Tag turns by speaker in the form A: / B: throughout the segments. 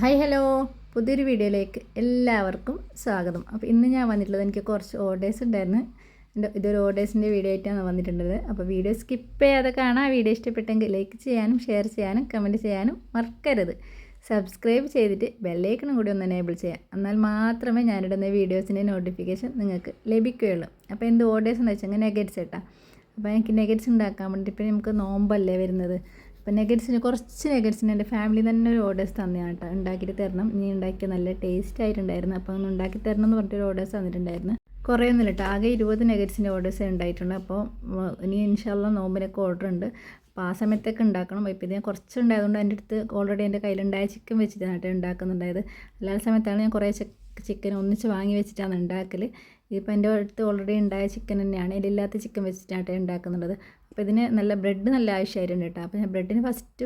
A: Hi hello, പുതിയൊരു വീഡിയോയിലേക്ക് എല്ലാവർക്കും സ്വാഗതം. അപ്പോൾ ഇന്ന് ഞാൻ വന്നിട്ടുള്ളത് എനിക്ക് കുറച്ച് ഓർഡേഴ്സ് ഉണ്ടായിരുന്നു. ഇതൊരു ഓർഡേഴ്സിൻ്റെ വീഡിയോ ആയിട്ടാണ് വന്നിട്ടുള്ളത്. അപ്പോൾ വീഡിയോ സ്കിപ്പ് ചെയ്യാതെ കാണാം. വീഡിയോ ഇഷ്ടപ്പെട്ടെങ്കിൽ ലൈക്ക് ചെയ്യാനും ഷെയർ ചെയ്യാനും കമൻറ്റ് ചെയ്യാനും മറക്കരുത്. സബ്സ്ക്രൈബ് ചെയ്തിട്ട് ബെല്ലൈക്കണും കൂടി ഒന്ന് എനേബിൾ ചെയ്യാം. എന്നാൽ മാത്രമേ ഞാനിടുന്ന വീഡിയോസിൻ്റെ നോട്ടിഫിക്കേഷൻ നിങ്ങൾക്ക് ലഭിക്കുകയുള്ളൂ. അപ്പോൾ എന്ത് ഓർഡേഴ്സ് എന്ന് വെച്ചാൽ നെഗറ്റ്സ് കേട്ടോ. അപ്പോൾ എനിക്ക് നെഗറ്റ്സ് ഉണ്ടാക്കാൻ വേണ്ടി ഇപ്പോൾ നമുക്ക് നോമ്പല്ലേ വരുന്നത്. അപ്പോൾ കുറച്ച് നെഗറ്റ്സിന് എൻ്റെ ഫാമിലി തന്നെ ഒരു ഓർഡേഴ്സ് തന്നെയാണ് കേട്ടോ. ഉണ്ടാക്കിയിട്ട് തരണം, ഇനി ഉണ്ടാക്കിയ നല്ല ടേസ്റ്റ് ആയിട്ടുണ്ടായിരുന്നു. അപ്പോൾ ഒന്ന് ഉണ്ടാക്കി തരണം എന്ന് പറഞ്ഞിട്ടൊരു ഓർഡേഴ്സ് തന്നിട്ടുണ്ടായിരുന്നു. കുറേ ഒന്നുമില്ല കേട്ടോ, ആകെ 20 നെഗറ്റ്സിൻ്റെ ഓർഡേഴ്സ് ഉണ്ടായിട്ടുണ്ട്. അപ്പോൾ ഇനി ഇൻഷാല്ലാ നോമ്പിനൊക്കെ ഓർഡർ ഉണ്ട്. അപ്പോൾ ആ സമയത്തൊക്കെ ഉണ്ടാക്കണം. ഇപ്പോൾ ഇതിന് കുറച്ചുണ്ടായതുകൊണ്ട് എൻ്റെ അടുത്ത് ഓൾറെഡി എൻ്റെ കയ്യിലുണ്ടായ ചിക്കൻ വെച്ചിട്ടാണ് കേട്ടോ ഉണ്ടാക്കുന്നുണ്ടായത്. അല്ലാത്ത സമയത്താണ് ഞാൻ കുറേ ചിക്കൻ ഒന്നിച്ച് വാങ്ങി വെച്ചിട്ടാണ് ഉണ്ടാക്കൽ. ഇതിപ്പോൾ എൻ്റെ അടുത്ത് ഓൾറെഡി ഉണ്ടായ ചിക്കൻ തന്നെയാണ്, ഇതിലില്ലാത്ത ചിക്കൻ വെച്ചിട്ടാണ് ഉണ്ടാക്കുന്നുള്ളത്. അപ്പോൾ ഇതിന് ബ്രെഡ് നല്ല ആവശ്യമായിട്ടുണ്ട് കേട്ടോ. അപ്പോൾ ഞാൻ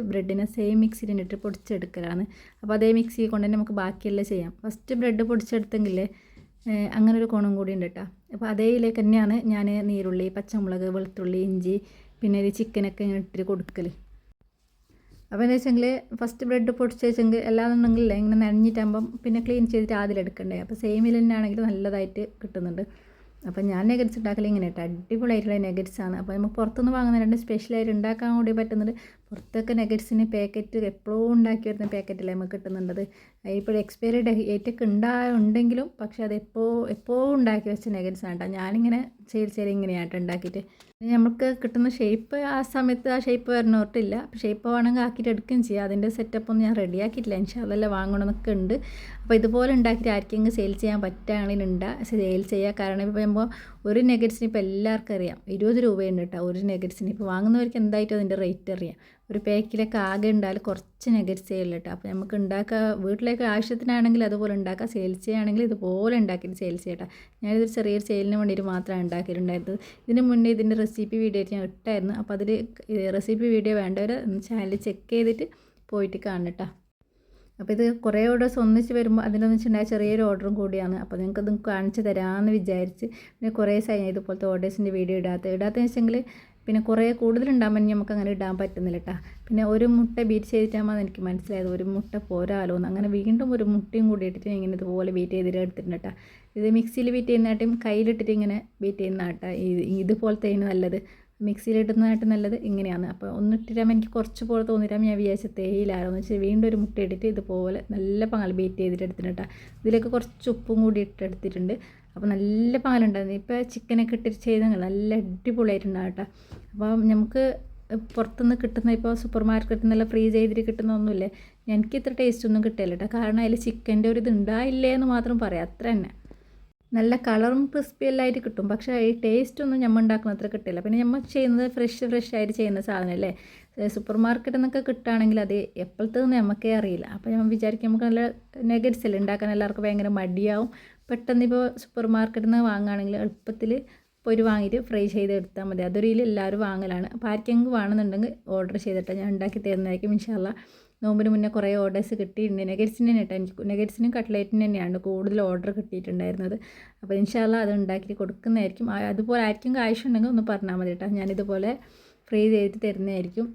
A: ബ്രെഡിനെ സെയിം മിക്സിയിലിട്ട് പൊടിച്ചെടുക്കലാണ്. അപ്പോൾ അതേ മിക്സി കൊണ്ട് തന്നെ നമുക്ക് ബാക്കിയെല്ലാം ചെയ്യാം. ഫസ്റ്റ് ബ്രെഡ് പൊടിച്ചെടുത്തെങ്കിലേ അങ്ങനെ ഒരു ഗുണം കൂടി ഉണ്ട് കേട്ടോ. അപ്പോൾ അതേയിലേക്ക് തന്നെയാണ് ഞാൻ നീരുള്ളി, പച്ചമുളക്, വെളുത്തുള്ളി, ഇഞ്ചി, പിന്നെ ഒരു ചിക്കനൊക്കെ ഇങ്ങനെ ഇട്ടിട്ട് കൊടുക്കൽ. അപ്പോൾ എന്താ വെച്ചെങ്കിൽ ഫസ്റ്റ് ബ്രെഡ് പൊടിച്ച് വെച്ചെങ്കിൽ എല്ലാന്നുണ്ടെങ്കിൽ ഇങ്ങനെ നനഞ്ഞിട്ടാകുമ്പം പിന്നെ ക്ലീൻ ചെയ്തിട്ട് ആദ്യം അപ്പോൾ സെയിമിൽ തന്നെ ആണെങ്കിൽ നല്ലതായിട്ട് കിട്ടുന്നുണ്ട്. അപ്പോൾ ഞാൻ നെഗറ്റ്സ് ഉണ്ടാക്കൽ ഇങ്ങനെ കേട്ടോ, അടിപൊളിയായിട്ടുള്ള നെഗറ്റ്സാണ്. അപ്പോൾ നമുക്ക് പുറത്തുനിന്ന് വാങ്ങുന്ന രണ്ട് സ്പെഷ്യലായിട്ട് ഉണ്ടാക്കാൻ കൂടി പറ്റുന്നുണ്ട്. പുറത്തൊക്കെ നെഗറ്റ്സിന് പാക്കറ്റ് എപ്പോഴും ഉണ്ടാക്കി വരുന്ന പാക്കറ്റല്ലേ നമുക്ക് കിട്ടുന്നുണ്ടത്. ഇപ്പോൾ എക്സ്പയറി ഡേറ്റൊക്കെ ഉണ്ടെങ്കിലും പക്ഷേ അത് എപ്പോഴും ഉണ്ടാക്കി വെച്ച നെഗറ്റ്സാണ് കേട്ടോ. ഞാനിങ്ങനെ ചെയ്ത് ഇങ്ങനെയായിട്ട് ഉണ്ടാക്കിയിട്ട് നമുക്ക് കിട്ടുന്ന ഷേപ്പ് ആ സമയത്ത് ആ ഷേപ്പ് വരുന്നോർട്ടില്ല. അപ്പോൾ ഷേപ്പ് വേണമെങ്കിൽ ആക്കിയിട്ട് എടുക്കുകയും ചെയ്യാം. അതിൻ്റെ സെറ്റപ്പൊന്നും ഞാൻ റെഡി ആക്കിയിട്ടില്ല. ഇൻഷാല്ലാ വാങ്ങണമെന്നൊക്കെ ഉണ്ട്. അപ്പോൾ ഇതുപോലെ ഉണ്ടാക്കിയിട്ട് ആർക്കെങ്കിലും സെയിൽ ചെയ്യാൻ പറ്റുകയാണെങ്കിൽ സെയിൽ ചെയ്യുക. കാരണം ഇപ്പോൾ പറയുമ്പോൾ ഒരു നെഗറ്റ്സിന് ഇപ്പോൾ എല്ലാവർക്കും അറിയാം 20 രൂപയുണ്ട് കേട്ടോ ഒരു നെഗറ്റ്സിന്. ഇപ്പോൾ വാങ്ങുന്നവർക്ക് എന്തായിട്ടും അതിൻ്റെ റേറ്റ് അറിയാം. ഒരു പാക്കിലൊക്കെ ആകെ ഉണ്ടായാൽ കുറച്ച് നെഗറ്റ്സ് ഉള്ളൂ കേട്ടോ. അപ്പോൾ നമുക്ക് വീട്ടിലേക്ക് ആവശ്യത്തിനാണെങ്കിൽ അതുപോലെ ഉണ്ടാക്കാം, സെയിൽസ് ചെയ്യുകയാണെങ്കിൽ ഇതുപോലെ ഉണ്ടാക്കിയിട്ട് സെയിൽസ് ചെയ്യട്ടോ. ഞാനിതൊരു ചെറിയൊരു സെയിലിന് വേണ്ടിയിട്ട് മാത്രമാണ് ഉണ്ടാക്കിയിട്ടുണ്ടായിരുന്നത്. ഇതിന് മുന്നേ ഇതിൻ്റെ റെസിപ്പി വീഡിയോ ആയിട്ട് ഞാൻ ഇട്ടായിരുന്നു. അപ്പോൾ അതിൽ റെസിപ്പി വീഡിയോ വേണ്ടവർ ചാനൽ ചെക്ക് ചെയ്തിട്ട് പോയിട്ട് കാണട്ടോ. അപ്പോൾ ഇത് കുറേ ഓർഡേഴ്സ് ഒന്നിച്ച് വരുമ്പോൾ അതിനൊന്നിച്ചുണ്ടായ ചെറിയൊരു ഓർഡറും കൂടിയാണ്. അപ്പോൾ നിങ്ങൾക്കത് കാണിച്ച് തരാമെന്ന് വിചാരിച്ച് പിന്നെ കുറേ ഇതുപോലത്തെ ഓർഡേഴ്സിൻ്റെ വീഡിയോ ഇടാത്തതെന്ന് വെച്ചെങ്കിൽ പിന്നെ കുറേ കൂടുതലുണ്ടാകുമ്പോൾ നമുക്ക് അങ്ങനെ ഇടാൻ പറ്റുന്നില്ല കേട്ടോ. പിന്നെ ഒരു മുട്ട ബീറ്റ് ചെയ്തിട്ടാകുമ്പോൾ എനിക്ക് മനസ്സിലായത് ഒരു മുട്ട പോരാലോ എന്ന്. അങ്ങനെ വീണ്ടും ഒരു മുട്ടയും കൂടി ഇട്ടിട്ട് ഇങ്ങനെ ഇതുപോലെ ബീറ്റ് ചെയ്തിട്ട് എടുത്തിട്ടുണ്ട് കേട്ടോ. ഇത് മിക്സിയിൽ ബീറ്റ് ചെയ്യുന്നതായിട്ടും കയ്യിലിട്ടിട്ട് ഇങ്ങനെ ബീറ്റ് ചെയ്യുന്ന കേട്ടോ ഇതുപോലത്തെ നല്ലത്. മിക്സിയിലിടുന്നതായിട്ട് നല്ലത് ഇങ്ങനെയാണ്. അപ്പോൾ ഒന്നിട്ടിട്ടാകുമ്പോൾ എനിക്ക് കുറച്ച് പോലെ തോന്നിയിട്ടാകുമ്പോൾ ഞാൻ വിചാരിച്ച തേയിലാണെന്ന് വെച്ചാൽ വീണ്ടും ഒരു മുട്ട ഇട്ടിട്ട് ഇതുപോലെ നല്ല പാൽ ബീറ്റ് ചെയ്തിട്ട് എടുത്തിട്ടുണ്ട് കേട്ടോ. ഇതിലേക്ക് കുറച്ച് ഉപ്പും കൂടി ഇട്ടെടുത്തിട്ടുണ്ട്. അപ്പോൾ നല്ല പാലുണ്ടായിരുന്നു. ഇപ്പോൾ ചിക്കനൊക്കെ ഇട്ടിട്ട് ചെയ്തെങ്കിൽ നല്ല അടിപൊളിയായിട്ടുണ്ടാകും കേട്ടോ. അപ്പോൾ നമുക്ക് പുറത്തുനിന്ന് കിട്ടുന്ന ഇപ്പോൾ സൂപ്പർ മാർക്കറ്റിൽ നിന്നെല്ലാം ഫ്രീസ് ചെയ്തിട്ട് കിട്ടുന്നൊന്നുമില്ലേ, എനിക്ക് ഇത്ര ടേസ്റ്റ് ഒന്നും കിട്ടില്ല കേട്ടോ. കാരണം അതിൽ ചിക്കൻ്റെ ഒരു ഇത് ഉണ്ടായില്ലേ എന്ന് മാത്രം പറയാം, അത്ര തന്നെ. നല്ല കളറും ക്രിസ്പി എല്ലാം ആയിട്ട് കിട്ടും. പക്ഷേ ഈ ടേസ്റ്റൊന്നും നമ്മൾ ഉണ്ടാക്കുന്ന അത്ര കിട്ടില്ല. പിന്നെ നമ്മൾ ചെയ്യുന്നത് ഫ്രഷ് ആയിട്ട് ചെയ്യുന്ന സാധനമല്ലേ. സൂപ്പർ മാർക്കറ്റിൽ നിന്നൊക്കെ കിട്ടുകയാണെങ്കിൽ അത് എപ്പോഴത്തേന്ന് നമുക്കേ അറിയില്ല. അപ്പോൾ ഞാൻ വിചാരിക്കും നമുക്ക് നല്ല നെഗറ്റ്സ് അല്ലേ ഉണ്ടാക്കാൻ എല്ലാവർക്കും ഭയങ്കര മടിയാവും. പെട്ടെന്ന് ഇപ്പോൾ സൂപ്പർ മാർക്കറ്റിൽ നിന്ന് വാങ്ങുകയാണെങ്കിൽ എളുപ്പത്തിൽ പോയി വാങ്ങിയിട്ട് ഫ്രൈ ചെയ്ത് എടുത്താൽ മതി. അതൊരു എല്ലാവരും വാങ്ങലാണ്. അപ്പോൾ ആർക്കെങ്കിലും വേണമെന്നുണ്ടെങ്കിൽ ഓർഡർ ചെയ്തിട്ട് ഞാൻ ഉണ്ടാക്കി തരുന്നതായിരിക്കും ഇൻഷാല്ലാ. നോമ്പിന് മുന്നേ കുറേ ഓർഡേഴ്സ് കിട്ടിയിട്ടുണ്ട്. നെഗറ്റ്സിന് തന്നെ കേട്ടോ. എനിക്ക് നെഗറ്റ്സിനും കട്ട്ലേറ്റിന് തന്നെയാണ് കൂടുതൽ ഓർഡർ കിട്ടിയിട്ടുണ്ടായിരുന്നത്. അപ്പോൾ ഇൻഷാല്ലാ അത് ഉണ്ടാക്കി കൊടുക്കുന്നതായിരിക്കും. അതുപോലെ ആർക്കും ആവശ്യമുണ്ടെങ്കിൽ ഒന്ന് പറഞ്ഞാൽ മതി കേട്ടോ, ഞാനിതുപോലെ ഫ്രൈ ചെയ്തിട്ട് തരുന്നതായിരിക്കും.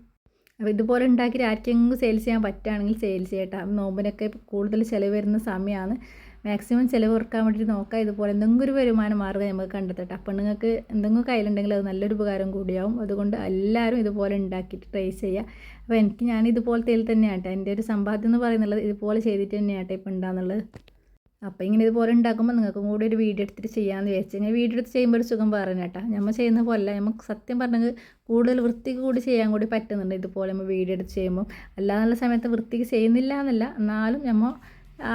A: അപ്പോൾ ഇതുപോലെ ഉണ്ടാക്കി ആർക്കെങ്കിലും സെയിൽസ് ചെയ്യാൻ പറ്റുകയാണെങ്കിൽ സെയിൽസ് ചെയ്യട്ടോ. നോമ്പിനൊക്കെ കൂടുതൽ ചിലവ് വരുന്ന സമയമാണ്. മാക്സിമം ചിലവ് കുറക്കാൻ വേണ്ടിയിട്ട് നോക്കാം. ഇതുപോലെ എന്തെങ്കിലും ഒരു വരുമാന മാർഗ്ഗം നമുക്ക് കണ്ടെത്തട്ടെ. അപ്പോൾ നിങ്ങൾക്ക് എന്തെങ്കിലും കയ്യിലുണ്ടെങ്കിൽ അത് നല്ലൊരു ഉപകാരം കൂടിയാവും. അതുകൊണ്ട് എല്ലാവരും ഇതുപോലെ ഉണ്ടാക്കിയിട്ട് ട്രൈ ചെയ്യുക. അപ്പോൾ ഞാൻ ഇതുപോലത്തെ തന്നെയാണ് കേട്ടോ. എൻ്റെ ഒരു സമ്പാദ്യം എന്ന് പറയുന്നത് ഇതുപോലെ ചെയ്തിട്ട് തന്നെയാണ് ഇപ്പോൾ ഉണ്ടാകുന്നുള്ളത്. അപ്പോൾ ഇങ്ങനെ ഇതുപോലെ ഉണ്ടാക്കുമ്പോൾ നിങ്ങൾക്കും കൂടി ഒരു വീഡിയോ എടുത്തിട്ട് ചെയ്യാമെന്ന് വിചാരിച്ചു. ഇങ്ങനെ വീഡിയോ എടുത്ത് ചെയ്യുമ്പോൾ ഒരു സുഖം പറഞ്ഞു കേട്ടോ. നമ്മൾ ചെയ്യുന്ന പോലെ നമുക്ക് സത്യം പറഞ്ഞെങ്കിൽ കൂടുതൽ വൃത്തിക്ക് കൂടി ചെയ്യാൻ കൂടി പറ്റുന്നുണ്ട് ഇതുപോലെ നമ്മൾ വീഡിയോ എടുത്ത് ചെയ്യുമ്പോൾ. അല്ലാന്നുള്ള സമയത്ത് വൃത്തിക്ക് ചെയ്യുന്നില്ല എന്നല്ല, എന്നാലും നമ്മൾ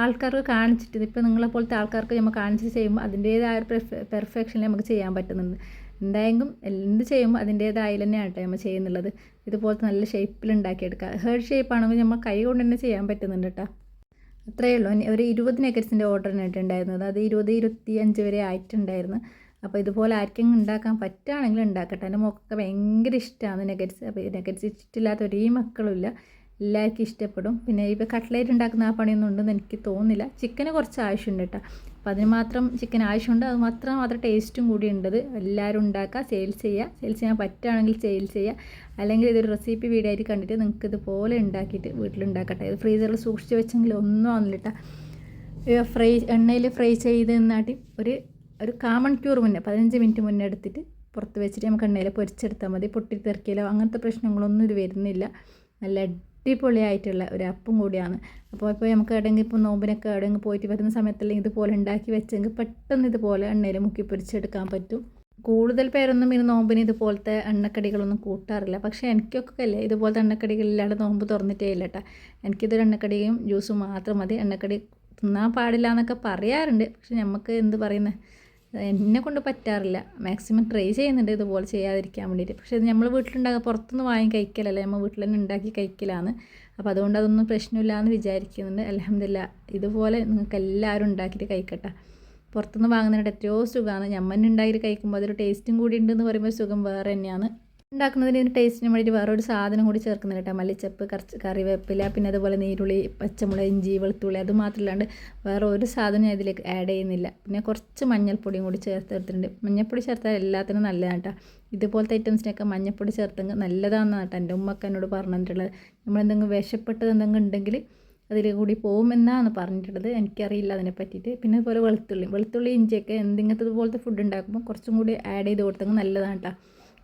A: ആൾക്കാർക്ക് കാണിച്ചിട്ട് ഇപ്പോൾ നിങ്ങളെപ്പോലത്തെ ആൾക്കാർക്ക് നമ്മൾ കാണിച്ചിട്ട് ചെയ്യുമ്പോൾ അതിൻ്റേതായ ഒരു പെർഫെക്ഷനിൽ നമുക്ക് ചെയ്യാൻ പറ്റുന്നുണ്ട്. എന്തായെങ്കിലും എന്ത് ചെയ്യുമ്പോൾ അതിൻ്റേതായ തന്നെയാണ് കേട്ടോ നമ്മൾ ചെയ്യുന്നുള്ളത്. ഇതുപോലത്തെ നല്ല ഷേപ്പിൽ ഉണ്ടാക്കിയെടുക്കുക. ഹേർഡ് ഷേപ്പാണെങ്കിൽ നമ്മൾ കൈ കൊണ്ട് തന്നെ ചെയ്യാൻ പറ്റുന്നുണ്ട് കേട്ടോ. അത്രയേ ഉള്ളൂ. ഒരു 20 നെഗറ്റ്സിൻ്റെ ഓർഡറിനായിട്ടുണ്ടായിരുന്നത്. അത് 20-25 വരെ ആയിട്ടുണ്ടായിരുന്നു. അപ്പോൾ ഇതുപോലെ ആർക്കെങ്കിലും ഉണ്ടാക്കാൻ പറ്റുകയാണെങ്കിൽ ഉണ്ടാക്കട്ടെ. എൻ്റെ മക്കൾക്ക് ഭയങ്കര ഇഷ്ടമാണ് നെഗറ്റ്സ്. അപ്പോൾ നെഗറ്റ്സ് ഇഷ്ടമില്ലാത്ത ഒരേ മക്കളുമില്ല. എല്ലാവർക്കും ഇഷ്ടപ്പെടും. പിന്നെ ഇപ്പോൾ കട്ട്ലേറ്റ് ഉണ്ടാക്കുന്ന ആ പണിയൊന്നും ഉണ്ടെന്ന് എനിക്ക് തോന്നുന്നില്ല. ചിക്കന് കുറച്ച് ആവശ്യമുണ്ട് കേട്ടോ. അപ്പോൾ അതിന് മാത്രം ചിക്കൻ ആവശ്യമുണ്ട്. അത് മാത്രം ടേസ്റ്റും കൂടി ഉണ്ടത്. എല്ലാവരും ഉണ്ടാക്കുക, സെയിൽസ് ചെയ്യാൻ പറ്റുകയാണെങ്കിൽ സെയിൽസ് ചെയ്യുക. അല്ലെങ്കിൽ ഇതൊരു റെസിപ്പി വീഡിയോ ആയിട്ട് കണ്ടിട്ട് നിങ്ങൾക്ക് ഇതുപോലെ ഉണ്ടാക്കിയിട്ട് വീട്ടിലുണ്ടാക്കട്ടെ. ഇത് ഫ്രീസറിൽ സൂക്ഷിച്ച് വെച്ചെങ്കിൽ ഒന്നും ആവുന്നില്ല കേട്ടോ. എണ്ണയിൽ ഫ്രൈ ചെയ്ത് നിന്നാട്ടി ഒരു 1 മണിക്കൂർ മുന്നേ 15 മിനിറ്റ് മുന്നേ എടുത്തിട്ട് പുറത്ത് വെച്ചിട്ട് നമുക്ക് എണ്ണയിൽ പൊരിച്ചെടുത്താൽ മതി. പൊട്ടിത്തെറിക്കലോ അങ്ങനത്തെ പ്രശ്നങ്ങളൊന്നും ഇത് വരുന്നില്ല. നല്ല അടിപൊളിയായിട്ടുള്ള ഒരു അപ്പം കൂടിയാണ്. അപ്പോൾ നമുക്ക് എവിടെയെങ്കിലും ഇപ്പോൾ നോമ്പിനൊക്കെ എവിടെയെങ്കിലും പോയിട്ട് വരുന്ന സമയത്തെല്ലാം ഇതുപോലെ ഉണ്ടാക്കി വെച്ചെങ്കിൽ പെട്ടെന്ന് ഇതുപോലെ എണ്ണയിൽ മുക്കി പൊരിച്ചെടുക്കാൻ പറ്റും. കൂടുതൽ പേരൊന്നും ഇനി നോമ്പിന് ഇതുപോലത്തെ എണ്ണക്കടികളൊന്നും കൂട്ടാറില്ല. പക്ഷേ എനിക്കൊക്കെ അല്ലേ ഇതുപോലത്തെ എണ്ണക്കടികളില്ലാതെ നോമ്പ് തുറന്നിട്ടേ ഇല്ല കേട്ടോ. എനിക്കിതൊരു എണ്ണക്കടിയും ജ്യൂസും മാത്രം മതി. എണ്ണക്കടി തിന്നാൻ പാടില്ല എന്നൊക്കെ പറയാറുണ്ട്. പക്ഷെ നമുക്ക് എന്ത് പറയുന്നത്, എന്നെ കൊണ്ട് പറ്റാറില്ല. മാക്സിമം ട്രൈ ചെയ്യുന്നുണ്ട് ഇതുപോലെ ചെയ്യാതിരിക്കാൻ വേണ്ടിയിട്ട്. പക്ഷേ ഇത് നമ്മൾ വീട്ടിലുണ്ടാക്കുക, പുറത്തുനിന്ന് വാങ്ങി കഴിക്കലല്ല, നമ്മൾ വീട്ടിൽ തന്നെ ഉണ്ടാക്കി കഴിക്കലാണ്. അപ്പോൾ അതുകൊണ്ട് അതൊന്നും പ്രശ്നമില്ല എന്ന് വിചാരിക്കുന്നുണ്ട്. അൽഹംദുലില്ലാ. ഇതുപോലെ നിങ്ങൾക്ക് എല്ലാവരും ഉണ്ടാക്കിയിട്ട് കഴിക്കട്ടെ. പുറത്തുനിന്ന് വാങ്ങുന്നതിന് എത്രയോ സുഖമാണ്. ഞമ്മൻ ഉണ്ടാക്കി കഴിക്കുമ്പോൾ അതൊരു ടേസ്റ്റും കൂടി ഉണ്ടെന്ന് പറയുമ്പോൾ സുഖം വേറെ തന്നെയാണ്. ഉണ്ടാക്കുന്നതിന് ഇതിന് ടേസ്റ്റിന് വേണ്ടിയിട്ട് വേറൊരു സാധനം കൂടി ചേർക്കുന്നുണ്ട് കേട്ടോ. മല്ലിച്ചപ്പ്, കറിവേപ്പില, പിന്നെ അതുപോലെ നീരുള്ളി, പച്ചമുളക്, ഇഞ്ചി, വെളുത്തുള്ളി, അത് മാത്രമല്ലാണ്ട് വേറെ ഒരു സാധനം ഞാൻ ഇതിലേക്ക് ആഡ് ചെയ്യുന്നില്ല. പിന്നെ കുറച്ച് മഞ്ഞൾപ്പൊടിയും കൂടി ചേർത്തെടുത്തിട്ടുണ്ട്. മഞ്ഞൾപ്പൊടി ചേർത്താൽ എല്ലാത്തിനും നല്ലതാണ് കേട്ടോ. ഇതുപോലത്തെ ഐറ്റംസിനൊക്കെ മഞ്ഞൾപ്പൊടി ചേർത്തെങ്കിൽ നല്ലതാണെന്നാണ് കേട്ടോ എൻ്റെ ഉമ്മക്ക് എന്നോട് പറഞ്ഞിട്ടുള്ളത്. നമ്മളെന്തെങ്കിലും വിഷപ്പെട്ടത് എന്തെങ്കിലും ഉണ്ടെങ്കിൽ അതിൽ കൂടി പോകുമെന്നാണ് പറഞ്ഞിട്ടുള്ളത്. എനിക്കറിയില്ല അതിനെ പറ്റിയിട്ട്. പിന്നെ അതുപോലെ വെളുത്തുള്ളി, ഇഞ്ചിയൊക്കെ എന്തെങ്കിലും ഇതുപോലത്തെ ഫുഡ് ഉണ്ടാക്കുമ്പോൾ കുറച്ചും കൂടി ആഡ് ചെയ്ത് കൊടുത്തെങ്കിൽ നല്ലതാണ് കേട്ടോ.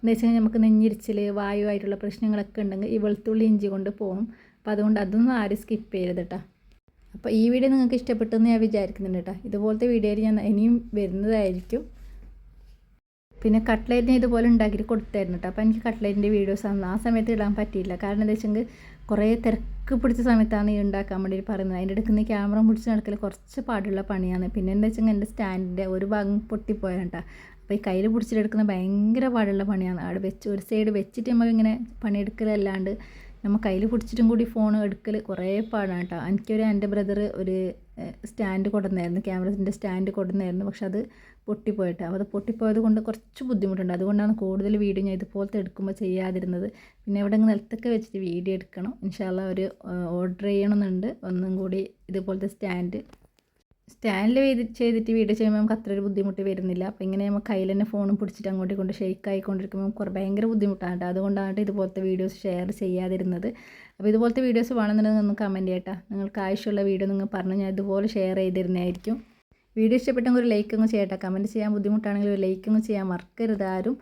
A: എന്ന് വെച്ച് കഴിഞ്ഞാൽ നമുക്ക് നെഞ്ഞിരിച്ചിൽ, വായുവായിട്ടുള്ള പ്രശ്നങ്ങളൊക്കെ ഉണ്ടെങ്കിൽ ഈ വെളുത്തുള്ളി, ഇഞ്ചി കൊണ്ട് പോകും. അപ്പോൾ അതുകൊണ്ട് അതൊന്നും ആരും സ്കിപ്പ് ചെയ്യരുത് കേട്ടോ. അപ്പോൾ ഈ വീഡിയോ നിങ്ങൾക്ക് ഇഷ്ടപ്പെട്ടെന്ന് ഞാൻ വിചാരിക്കുന്നുണ്ട് കേട്ടോ. ഇതുപോലത്തെ വീഡിയോയിൽ ഞാൻ ഇനിയും വരുന്നതായിരിക്കും. പിന്നെ കട്ട്ലേറ്റിനെ ഇതുപോലെ ഉണ്ടാക്കിയിട്ട് കൊടുത്തായിരുന്നു കേട്ടോ. അപ്പോൾ എനിക്ക് കട്ട്ലേറ്റിൻ്റെ വീഡിയോസ് ആ സമയത്ത് ഇടാൻ പറ്റിയില്ല. കാരണം എന്താ വെച്ചെങ്കിൽ കുറേ തിരക്ക് പിടിച്ച സമയത്താണ് ഈ ഉണ്ടാക്കാൻ വേണ്ടി പറയുന്നത്. അതിൻ്റെ ഇടയ്ക്ക് ക്യാമറ പിടിച്ച് നടക്കൽ കുറച്ച് പാടുള്ള പണിയാണ്. പിന്നെ എന്താ വെച്ചെങ്കിൽ എൻ്റെ സ്റ്റാൻഡിൻ്റെ ഒരു ഭാഗം പൊട്ടിപ്പോയാണ് കേട്ടോ. അപ്പോൾ ഈ കയ്യിൽ പിടിച്ചിട്ടെടുക്കുന്ന ഭയങ്കര പാടുള്ള പണിയാണ്. അവിടെ വെച്ച് ഒരു സൈഡ് വെച്ചിട്ട് നമ്മളിങ്ങനെ പണിയെടുക്കലല്ലാണ്ട് നമ്മൾ കയ്യിൽ പിടിച്ചിട്ടും കൂടി ഫോൺ എടുക്കൽ കുറേ പാടാണ് കേട്ടോ. എൻ്റെ ബ്രദർ ഒരു സ്റ്റാൻഡ് കൊടുന്നായിരുന്നു, ക്യാമറസിൻ്റെ സ്റ്റാൻഡ് കൊടുന്നായിരുന്നു. പക്ഷെ അത് പൊട്ടിപ്പോയിട്ട്, അപ്പോൾ അത് പൊട്ടിപ്പോയത് കൊണ്ട് കുറച്ച് ബുദ്ധിമുട്ടുണ്ട്. അതുകൊണ്ടാണ് കൂടുതൽ വീഡിയോ ഞാൻ ഇതുപോലത്തെ എടുക്കുമ്പോൾ ചെയ്യാതിരുന്നത്. പിന്നെ ഇവിടെ നിലത്തൊക്കെ വെച്ചിട്ട് വീഡിയോ എടുക്കണം. ഇൻഷാ അല്ലാ ഒരു ഓർഡർ ചെയ്യണമെന്നുണ്ട് ഒന്നും കൂടി ഇതുപോലത്തെ സ്റ്റാൻഡിൽ ചെയ്തിട്ട് വീഡിയോ ചെയ്യുമ്പോൾ നമുക്ക് അത്ര ഒരു ബുദ്ധിമുട്ട് വരുന്നില്ല. അപ്പോൾ ഇങ്ങനെ നമ്മൾ കയ്യിൽ തന്നെ ഫോണും പിടിച്ചിട്ട് അങ്ങോട്ടും കൊണ്ട് ഷെയ്ക്ക് ആയിക്കൊണ്ടിരിക്കുമ്പോൾ ഭയങ്കര ബുദ്ധിമുട്ടാണ് കേട്ടോ. അതുകൊണ്ടാണ് ഇതുപോലത്തെ വീഡിയോസ് ഷെയർ ചെയ്യാതിരുന്നത്. അപ്പോൾ ഇതുപോലത്തെ വീഡിയോസ് വേണമെന്നുണ്ടെങ്കിൽ ഒന്ന് കമൻറ്റ് ചെയ്യട്ടോ. നിങ്ങൾക്ക് ആവശ്യമുള്ള വീഡിയോ നിങ്ങൾ പറഞ്ഞ് ഞാൻ ഇതുപോലെ ഷെയർ ചെയ്തിരുന്നതായിരിക്കും. വീഡിയോ ഇഷ്ടപ്പെട്ടെങ്കിൽ ഒരു ലൈക്ക് ഒന്ന് ചെയ്യട്ടെ. കമൻറ്റ് ചെയ്യാൻ ബുദ്ധിമുട്ടാണെങ്കിൽ ഒരു ലൈക്ക് ഒന്ന് ചെയ്യാൻ മറക്കരുത് ആരും.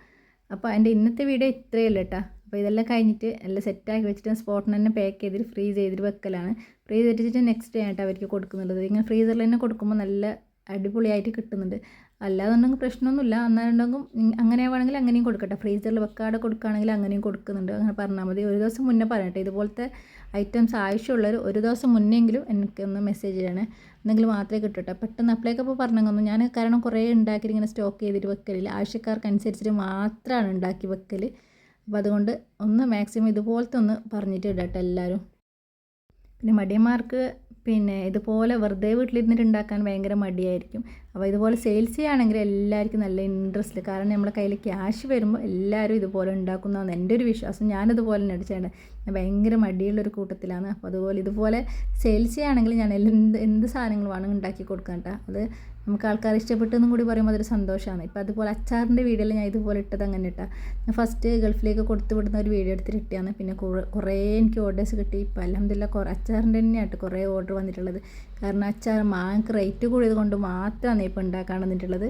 A: അപ്പോൾ എൻ്റെ ഇന്നത്തെ വീഡിയോ ഇത്രയേ ഉള്ളൂ കേട്ടോ. അപ്പോൾ ഇതെല്ലാം കഴിഞ്ഞിട്ട് എല്ലാം സെറ്റാക്കി വെച്ചിട്ട് സ്പോട്ടിന് തന്നെ പാക്ക് ചെയ്തിട്ട് ഫ്രീസ് ചെയ്തിട്ട് വെക്കലാണ്. ഫ്രീസ് ചെയ്തിട്ട് നെക്സ്റ്റ് ഡേ ആയിട്ട് അവർക്ക് കൊടുക്കുന്നുള്ളത്. ഇങ്ങനെ ഫ്രീസറിൽ തന്നെ കൊടുക്കുമ്പോൾ നല്ല അടിപൊളിയായിട്ട് കിട്ടുന്നുണ്ട്. അല്ലാതുണ്ടെങ്കിൽ പ്രശ്നമൊന്നുമില്ല. എന്നാലുണ്ടെങ്കിൽ അങ്ങനെ വേണമെങ്കിൽ അങ്ങനെയും കൊടുക്കട്ടെ. ഫ്രീസറിൽ വെക്കാതെ കൊടുക്കുകയാണെങ്കിൽ അങ്ങനെയും കൊടുക്കുന്നുണ്ട്. അങ്ങനെ പറഞ്ഞാൽ മതി. ഒരു ദിവസം മുന്നേ പറയട്ടെ. ഇതുപോലത്തെ ഐറ്റംസ് ആവശ്യമുള്ളവർ ഒരു ദിവസം മുന്നെങ്കിലും എനിക്കൊന്ന് മെസ്സേജ് ചെയ്യണേ. എന്നെങ്കിൽ മാത്രമേ കിട്ടട്ടെ. പെട്ടെന്ന് അപ്ലൈക്കപ്പോൾ പറഞ്ഞൊന്നും ഞാൻ കാരണം കുറേ ഉണ്ടാക്കിയിട്ട് ഇങ്ങനെ സ്റ്റോക്ക് ചെയ്തിട്ട് വെക്കലില്ല. ആവശ്യക്കാർക്ക് അനുസരിച്ചിട്ട് മാത്രമാണ് ഉണ്ടാക്കി വെക്കൽ. അപ്പോൾ അതുകൊണ്ട് ഒന്ന് മാക്സിമം ഇതുപോലത്തെ ഒന്ന് പറഞ്ഞിട്ട് ഇടട്ടെ എല്ലാവരും. പിന്നെ മടിയന്മാർക്ക് പിന്നെ ഇതുപോലെ വെറുതെ വീട്ടിലിരുന്നിട്ട് ഉണ്ടാക്കാൻ ഭയങ്കര മടിയായിരിക്കും. അപ്പോൾ ഇതുപോലെ സെയിൽസ് ചെയ്യുകയാണെങ്കിൽ എല്ലാവർക്കും നല്ല ഇൻട്രസ്റ്റ്. കാരണം നമ്മുടെ കയ്യിൽ ക്യാഷ് വരുമ്പോൾ എല്ലാവരും ഇതുപോലെ ഉണ്ടാക്കുന്നതാണ് എൻ്റെ ഒരു വിശ്വാസം. ഞാനിതുപോലെ തന്നെ അടിച്ചേണ്ടത്. ഞാൻ ഭയങ്കര മടിയുള്ളൊരു കൂട്ടത്തിലാണ്. അപ്പോൾ അതുപോലെ ഇതുപോലെ സെയിൽസ് ചെയ്യുകയാണെങ്കിൽ ഞാൻ എന്ത് സാധനങ്ങൾ വേണമെങ്കിൽ ഉണ്ടാക്കി കൊടുക്കാം കേട്ടോ. അത് നമുക്ക് ആൾക്കാർ ഇഷ്ടപ്പെട്ടെന്നും കൂടി പറയുമ്പോൾ അതൊരു സന്തോഷമാണ്. ഇപ്പോൾ അതുപോലെ അച്ചാറിൻ്റെ വീഡിയോയിൽ ഞാൻ ഇതുപോലെ ഇട്ടത് അങ്ങനെ ഇട്ടാൽ ഞാൻ ഫസ്റ്റ് ഗൾഫിലേക്ക് കൊടുത്തു വിടുന്ന ഒരു വീഡിയോ എടുത്തിട്ട് ഇട്ടാണ്. പിന്നെ കുറേ എനിക്ക് ഓർഡേഴ്സ് കിട്ടി. ഇപ്പോൾ അൽഹംദുലില്ലാ അച്ചാറിൻ്റെ തന്നെയായിട്ട് കുറേ ഓർഡർ വന്നിട്ടുള്ളത്. കാരണം അച്ചാർ മാങ്ങക്ക് റേറ്റ് കൂടിയത് കൊണ്ട് മാത്രമാണ് ഇപ്പോൾ ഉണ്ടാക്കാൻ വന്നിട്ടുള്ളത്.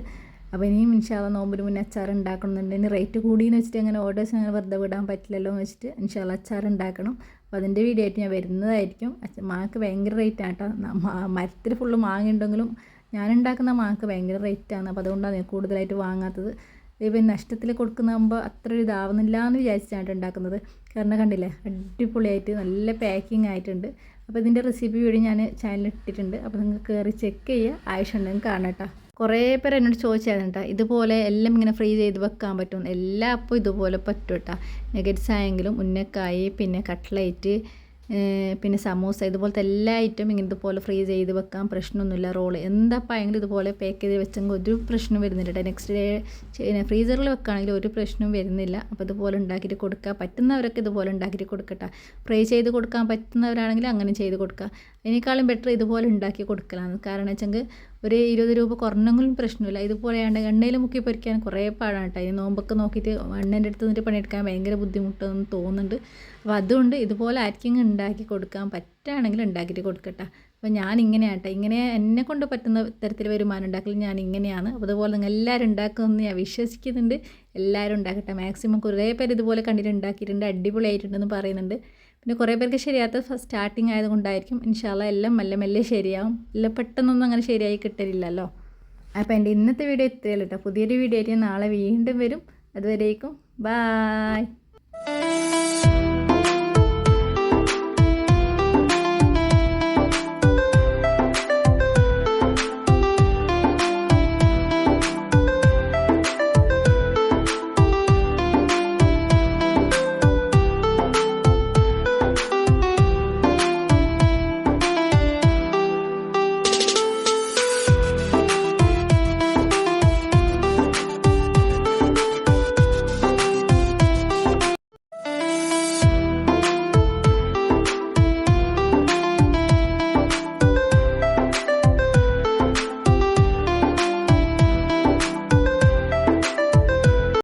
A: അപ്പോൾ ഇനിയും ഇൻഷാ അല്ലാഹ് നോമ്പിന് മുന്നേ അച്ചാർ ഉണ്ടാക്കണമെന്നുണ്ട്. ഇനി റേറ്റ് കൂടിയെന്ന് വെച്ചിട്ട് അങ്ങനെ ഓർഡേഴ്സ് അങ്ങനെ വെറുതെ വിടാൻ പറ്റില്ലല്ലോ എന്ന് വെച്ചിട്ട് ഇൻഷാ അല്ലാഹ് അച്ചാർ ഉണ്ടാക്കണം. അപ്പോൾ അതിൻ്റെ വീഡിയോ ആയിട്ട് ഞാൻ വരുന്നതായിരിക്കും. മാങ്ങക്ക് ഭയങ്കര റേറ്റാണ് കേട്ടോ. മരത്തിൽ ഫുള്ള് മാങ്ങ ഉണ്ടെങ്കിലും ഞാനുണ്ടാക്കുന്ന മാങ്ങക്ക് ഭയങ്കര റേറ്റാണ്. അപ്പോൾ അതുകൊണ്ടാണ് ഞാൻ കൂടുതലായിട്ട് വാങ്ങാത്തത്. ഇപ്പം നഷ്ടത്തിൽ കൊടുക്കുന്നതാകുമ്പോൾ അത്ര ഒരു ഇതാവുന്നില്ല എന്ന് വിചാരിച്ചാണ് ഉണ്ടാക്കുന്നത്. കാരണം കണ്ടില്ലേ അടിപൊളിയായിട്ട് നല്ല പാക്കിംഗ് ആയിട്ടുണ്ട്. അപ്പോൾ ഇതിൻ്റെ റെസിപ്പി വീഡിയോ ഞാൻ ചാനലിൽ ഇട്ടിട്ടുണ്ട്. അപ്പോൾ നിങ്ങൾക്ക് കയറി ചെക്ക് ചെയ്യുക. ആവശ്യമുണ്ടെങ്കിൽ കാണാം കേട്ടോ. കുറേ പേര് എന്നോട് ചോദിച്ചായിരുന്നു കേട്ടോ ഇതുപോലെ എല്ലാം ഇങ്ങനെ ഫ്രീസ് ചെയ്ത് വെക്കാൻ പറ്റും. എല്ലാ അപ്പോൾ ഇതുപോലെ പറ്റും കേട്ടോ. നഗറ്റ്സ് ആയെങ്കിലും ഉന്നക്കായി, പിന്നെ കട്ട്ലേറ്റ്, പിന്നെ സമൂസ ഇതുപോലത്തെ എല്ലാ ഐറ്റം ഇങ്ങനെ ഇതുപോലെ ഫ്രീസ് ചെയ്ത് വെക്കാൻ പ്രശ്നമൊന്നുമില്ല. റോള് എന്താപ്പായെങ്കിലും ഇതുപോലെ പാക്ക് ചെയ്ത് വെച്ചെങ്കിൽ ഒരു പ്രശ്നം വരുന്നില്ല കേട്ടോ. നെക്സ്റ്റ് ഡേ ഫ്രീസറിൽ വെക്കുകയാണെങ്കിൽ ഒരു പ്രശ്നവും വരുന്നില്ല. അപ്പോൾ ഇതുപോലെ ഉണ്ടാക്കിയിട്ട് കൊടുക്കുക. പറ്റുന്നവരൊക്കെ ഇതുപോലെ ഉണ്ടാക്കിയിട്ട് കൊടുക്കട്ടെ. ഫ്രൈ ചെയ്ത് കൊടുക്കാൻ പറ്റുന്നവരാണെങ്കിൽ അങ്ങനെ ചെയ്ത് കൊടുക്കുക. അതിനേക്കാളും ബെറ്റർ ഇതുപോലെ ഉണ്ടാക്കി കൊടുക്കലാണ്. കാരണം വെച്ചെങ്കിൽ ഒരു 20 രൂപ കുറഞ്ഞെങ്കിലും പ്രശ്നമില്ല. ഇതുപോലെയാണ്ട് എണ്ണയിൽ മുക്കി പൊരിക്കാൻ കുറേ പാടാണ് കേട്ടോ. ഈ നോമ്പൊക്കെ നോക്കിയിട്ട് എണ്ണേൻ്റെ അടുത്ത് നിന്നിട്ട് പണിയെടുക്കാൻ ഭയങ്കര ബുദ്ധിമുട്ടെന്ന് തോന്നുന്നുണ്ട്. അപ്പോൾ അതുകൊണ്ട് ഇതുപോലെ ആർക്കെങ്കിലും ഉണ്ടാക്കി കൊടുക്കാൻ പറ്റുകയാണെങ്കിൽ ഉണ്ടാക്കിയിട്ട് കൊടുക്കട്ടെ. അപ്പോൾ ഞാനിങ്ങനെയാണ് കേട്ടോ, ഇങ്ങനെ എന്നെ കൊണ്ട് പറ്റുന്ന തരത്തിൽ വരുമാനം ഉണ്ടാക്കൽ ഞാൻ ഇങ്ങനെയാണ്. അപ്പോൾ അതുപോലെ നിങ്ങൾ എല്ലാവരും ഉണ്ടാക്കുമെന്ന് ഞാൻ വിശ്വസിക്കുന്നുണ്ട്. എല്ലാവരും ഉണ്ടാക്കട്ടെ. മാക്സിമം കുറേ പേര് ഇതുപോലെ കണ്ടിട്ട് ഉണ്ടാക്കിയിട്ടുണ്ട്, അടിപൊളിയായിട്ടുണ്ടെന്ന് പറയുന്നുണ്ട്. പിന്നെ കുറേ പേർക്ക് ശരിയാത്ത സ്റ്റാർട്ടിങ് ആയതുകൊണ്ടായിരിക്കും. ഇൻഷാ അല്ലാഹ് എല്ലാം മെല്ലെ മെല്ലെ ശരിയാവും. എല്ലാം പെട്ടെന്നൊന്നും അങ്ങനെ ശരിയായി കിട്ടലില്ലല്ലോ. അപ്പോൾ എൻ്റെ ഇന്നത്തെ വീഡിയോ ഇത്രയല്ല കേട്ടോ. പുതിയൊരു വീഡിയോ ആയിട്ട് നാളെ വീണ്ടും വരും. അതുവരേക്കും ബായ്.